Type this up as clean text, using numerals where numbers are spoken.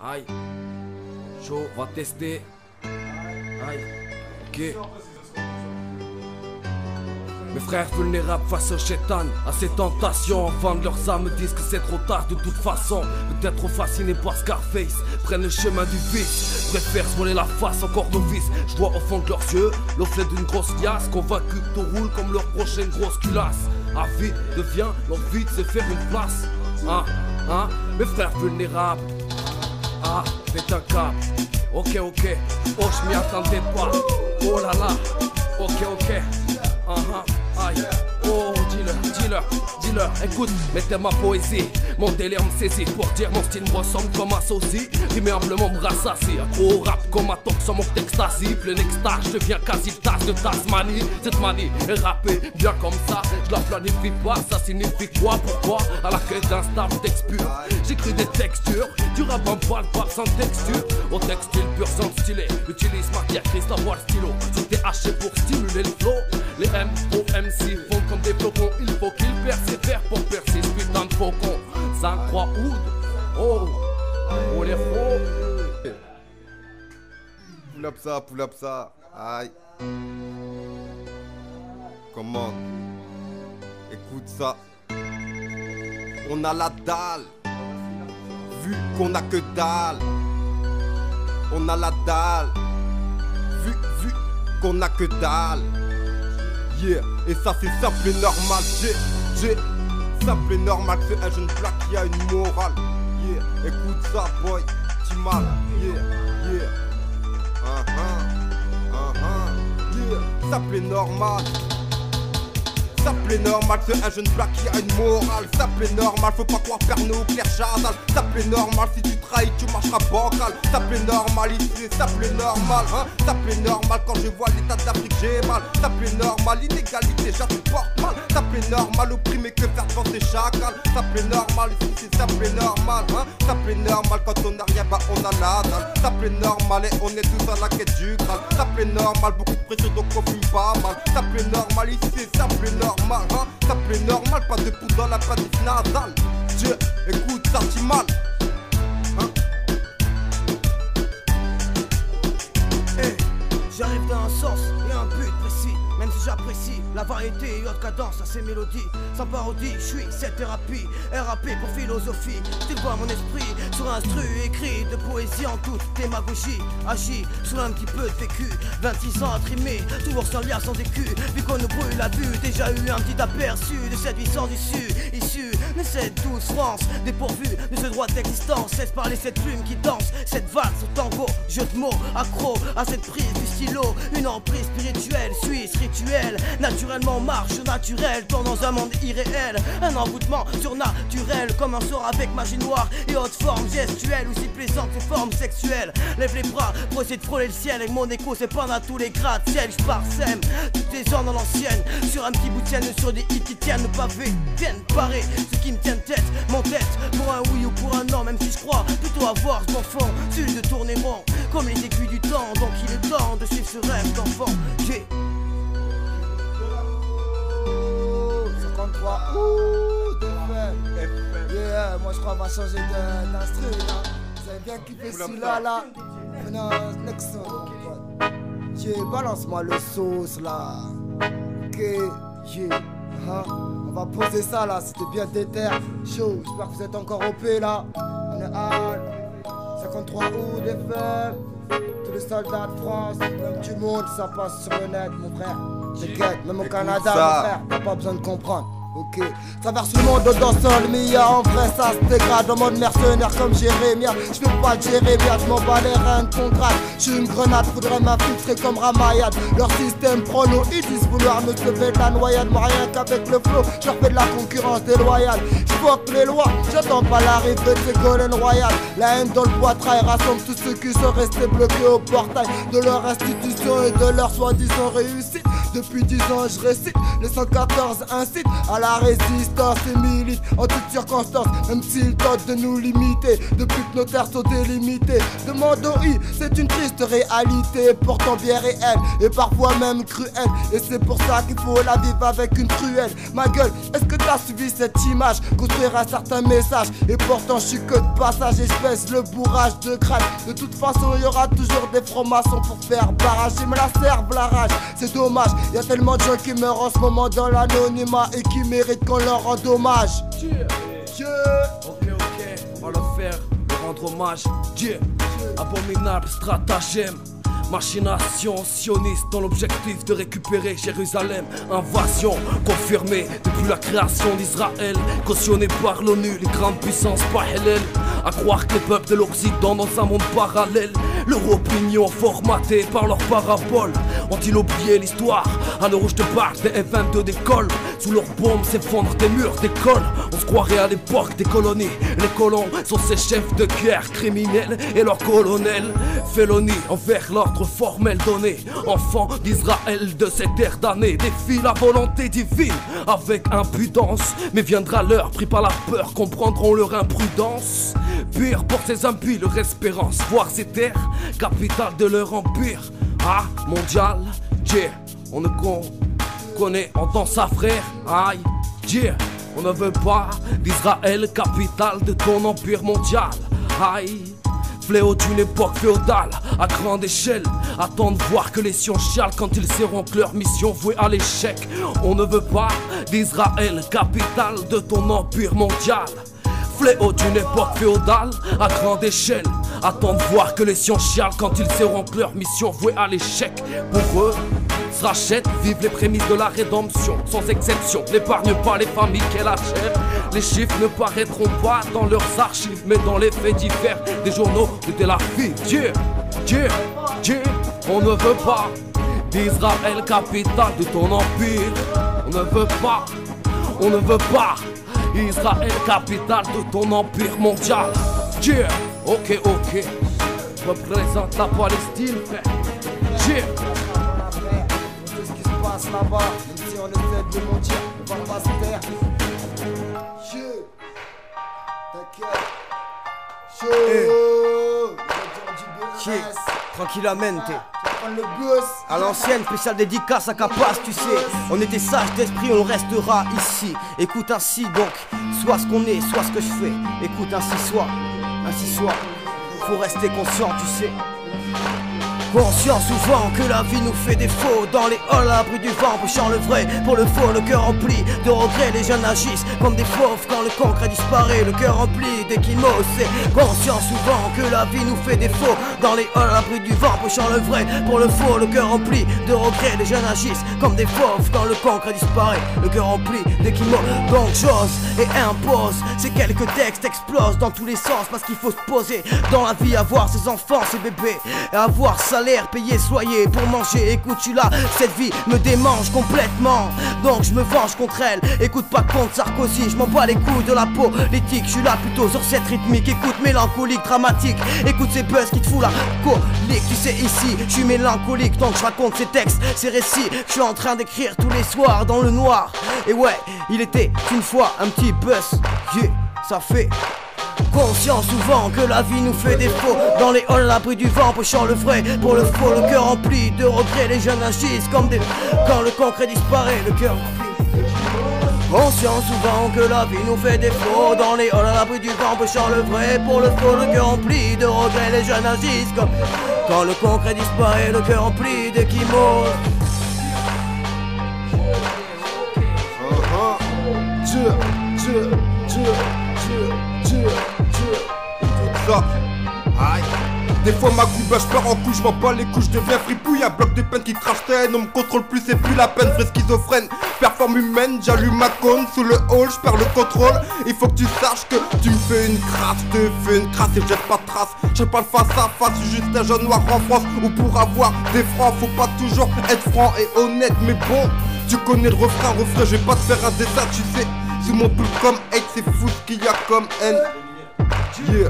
Aïe. Chaud, on va tester. Aïe. Ok. Mes frères vulnérables face au chétan, à ces tentations, vendent leurs âmes, disent que c'est trop tard de toute façon. Peut-être trop fascinés par Scarface, prennent le chemin du vice, préfèrent se voler la face encore novice. Je vois au fond de leurs yeux l'offlet d'une grosse liasse, convaincus que tout roule comme leur prochaine grosse culasse. À vie devient l'envie de se faire une place. Mes frères vulnérables. Faites un cap. Ok. Oh, je m'y attendais pas. Oh là là. Ok. Aïe. Oh, dis-leur, écoute, mettez ma poésie. Mon délire me saisit pour dire mon style me ressemble comme un sosie. Immuablement me rassasie, accro au rap comme un tox sur mon ecstasy. Plein extase, je deviens quasi le tasse de Tasmanie. Cette manie est rappée bien comme ça, je la planifie pas, ça signifie quoi? Pourquoi? À la quête d'un staff d'expur, j'écris des textures, du rap en balle, pas sans texture. Au textile pur sans stylé, utilise ma crise, la voix le stylo. Tout est haché pour stimuler le flow. Les MOMC font comme des flocons, il faut qu'ils persévèrent pour persister, putain de faucon. 5-3 août, oh les faux. Pull up ça, aïe. Comment? Écoute ça. On a la dalle, vu qu'on a que dalle. On a la dalle, vu qu'on a que dalle. Yeah, et ça c'est simple et normal. J'ai simple et normal, c'est un jeune black qui a une morale. Yeah, écoute ça boy, t'y mal. Yeah, yeah, simple et normal. Simple et normal, c'est un jeune black qui a une morale. Simple et normal, faut pas croire Pernod ou Claire Chazal. Simple et normal, si tu trahis, tu marcheras bancal. Simple et normal, ici c'est simple et normal, hein. Simple et normal, quand je vois l'état d'Afrique, j'ai mal. Simple et normal, inégalité, j'assupporte mal. Simple et normal, opprimé, que faire penser chacal. Simple et normal, ici c'est simple et normal, hein. Simple et normal, quand on n'a rien, bah on a la dalle. Simple et normal, et on est tous à la quête du Graal. Simple et normal, beaucoup de pression, donc on fume pas mal. Simple et normal, ici c'est simple et normal. Simple et normal, pas de poudre dans la pâtisse nasale. Écoute, ça t'y mal. J'arrive dans un sens et un but précis. Même si j'apprécie la variété et haute cadence à ces mélodies. Sans parodie, je suis cette thérapie. RAP pour philosophie. Tu vois mon esprit sur un instru écrit de poésie en toute démagogie. Agis sous un petit peu de vécu. 26 ans à trimer, toujours sans lien, sans écu. Vu qu'on nous brûle la vue, déjà eu un petit aperçu de cette vie sans issue. Issue de cette douce France, dépourvue de ce droit d'existence. Laisse parler cette plume qui danse, cette valse au tango. Jeu de mots, accro à cette prise du stylo. Une emprise spirituelle, suisse, rituel. Naturellement marche au naturel, quand dans un monde irréel. Un envoûtement surnaturel, comme un sort avec magie noire et haute forme gestuelle. Aussi plaisante que forme sexuelle. Lève les bras pour essayer de frôler le ciel. Et mon écho s'épande à tous les gratte-ciel. J'parsème toutes les heures dans l'ancienne. Sur un petit bout de chaîne, sur des hits qui tiennent le pavé. Viennent parer ceux qui me tiennent tête, mon tête. Pour un oui ou pour un non, même si je crois plutôt avoir ce bon fond. Celui de tourner rond, comme les aiguilles du temps. Donc il est temps de suivre ce rêve d'enfant. J'ai 53 août FM. Yeah, moi je crois qu'on va changer d'instru là. Vous avez bien kiffé celui-là là. Non, next song. Yeah, balance-moi le sauce là. Ok, yeah. On va poser ça là, c'était bien déter. Chaud, j'espère que vous êtes encore OP là. On est à 53 août FM. Tous les soldats de France, même du monde, ça passe sur le net mon frère. T'inquiète, même au Canada mon frère, t'as pas besoin de comprendre. Ok, traverse le monde dans sol Mia. En vrai ça se dégrade en mode mercenaire comme Jérémia. Je fais pas de Jérémia, je m'en bats les reins de ton grade. J'suis une grenade, faudrait m'infiltrer comme Ramayad. Leur système prono, ils disent vouloir me lever de la noyade. Moi rien qu'avec le flow, j'leur fais de la concurrence déloyale. J'fuck les lois, j'attends pas l'arrivée de ces Golden Royal. La haine dans le poitrail rassemble tous ceux qui sont restés bloqués au portail de leur institution et de leur soi-disant réussite. Depuis 10 ans je récite, les 114 incitent à la la résistance et milite en toutes circonstances, même s'ils tentent de nous limiter. Depuis que nos terres sont délimités, demande au I, c'est une triste réalité, pourtant bien réelle et parfois même cruelle. Et c'est pour ça qu'il faut la vivre avec une truelle. Ma gueule, est-ce que t'as suivi cette image? Construire un certain message, et pourtant je suis que de passage et je pèse le bourrage de crâne. De toute façon il y aura toujours des francs-maçons pour faire barrage. Ils me la servent la rage, c'est dommage. Y a tellement de gens qui meurent en ce moment dans l'anonymat et qui méritent qu'on leur rende hommage. Ok, on va le faire, leur rendre hommage. Abominable stratagème, machination sioniste dans l'objectif de récupérer Jérusalem. Invasion confirmée depuis la création d'Israël, cautionnée par l'ONU, les grandes puissances parallèles. À croire que les peuples de l'Occident dans un monde parallèle, leur opinion formatée par leurs paraboles. Ont-ils oublié l'histoire? À l'heure où je te parle, des F-22 décollent. Sous leurs bombes s'effondrent des murs d'école. On se croirait à l'époque des colonies. Les colons sont ces chefs de guerre criminels et leurs colonels. Félonie envers l'ordre formel donné. Enfants d'Israël de ces terres damnées défient la volonté divine avec impudence. Mais viendra l'heure, pris par la peur, comprendront leur imprudence. Pire pour ces impies, leur espérance, voir ces terres, capitale de leur empire. Ah, mondial, on ne connaît, entend sa frère. Aïe, on ne veut pas d'Israël, capitale de ton empire mondial. Aïe, fléau d'une époque féodale, à grande échelle. Attends de voir que les sions chialent quand ils sauront que leur mission vouée à l'échec. On ne veut pas d'Israël, capitale de ton empire mondial. Fléau d'une époque féodale, à grande échelle. Attends de voir que les sions chialent quand ils sauront que leur mission vouée à l'échec. Pour eux, se rachètent, vivent les prémices de la rédemption. Sans exception, n'épargne pas les familles qu'elle achète. Les chiffres ne paraîtront pas dans leurs archives, mais dans les faits divers des journaux de Tel Aviv. On ne veut pas d'Israël, capitale de ton empire. On ne veut pas Israël, capitale de ton empire mondial. Ok, représente la Palestine, frère. Tout ce qui se passe là-bas, même si on essaie de le mentir, on va pas se taire. T'inquiète. Tranquillamente. À l'ancienne, spéciale dédicace à Capas, tu sais. On était sage d'esprit, on restera ici. Écoute ainsi donc, soit ce qu'on est, soit ce que je fais. Écoute ainsi soit. Faut rester conscient, tu sais. Conscient souvent que la vie nous fait défaut. Dans les halls à l'abri du vent, bouchant le vrai pour le faux, le cœur rempli de regrets. Les jeunes agissent comme des fauves quand le concret disparaît. Le cœur rempli d'équimaux, c'est conscient souvent que la vie nous fait défaut. Dans les halls à l'abri du vent, bouchant le vrai pour le faux, le cœur rempli de regrets. Les jeunes agissent comme des fauves quand le concret disparaît. Le cœur rempli d'équimaux. Donc j'ose et impose. Ces quelques textes explosent dans tous les sens parce qu'il faut se poser dans la vie, avoir ses enfants, ses bébés et avoir sa payer, soyer pour manger. Écoute, tu là, cette vie me démange complètement. Donc je me venge contre elle. Écoute pas contre Sarkozy, je m'en bats les couilles de la politique. Je suis là plutôt sur cette rythmique. Écoute, mélancolique, dramatique. Écoute ces buzz qui te foutent la colique. Tu sais, ici, je suis mélancolique. Donc je raconte ces textes, ces récits. Je suis en train d'écrire tous les soirs dans le noir. Et ouais, il était une fois un petit buzz. Ça fait conscient souvent que la vie nous fait défaut. Dans les halls, l'abri du vent, pochant le vrai pour le faux, le cœur rempli de regrets. Les jeunes agissent comme des... Quand le concret disparaît, le cœur rempli. Conscient souvent que la vie nous fait défaut. Dans les halls, l'abri du vent, pochant le vrai pour le faux, le cœur rempli de regrets. Les jeunes agissent comme... Quand le concret disparaît, le cœur rempli d'équimaux. Aïe. Des fois ma coupe, je pars en couche, je m'en bats les couches, je deviens fripouille. Un bloc de peine qui crache haine, on me contrôle plus, c'est plus la peine. Vrai schizophrène, performe humaine, j'allume ma cône. Sous le hall, je perds le contrôle. Il faut que tu saches que tu me fais une crasse, je te fais une crasse et je jette pas de trace. Je pas le face à face, je suis juste un jeune noir en France. Ou pour avoir des francs, faut pas toujours être franc et honnête. Mais bon, tu connais le refrain, je vais pas te faire un dessin, tu sais. Sous mon pull comme hate, c'est fou ce qu'il y a comme haine. Yeah.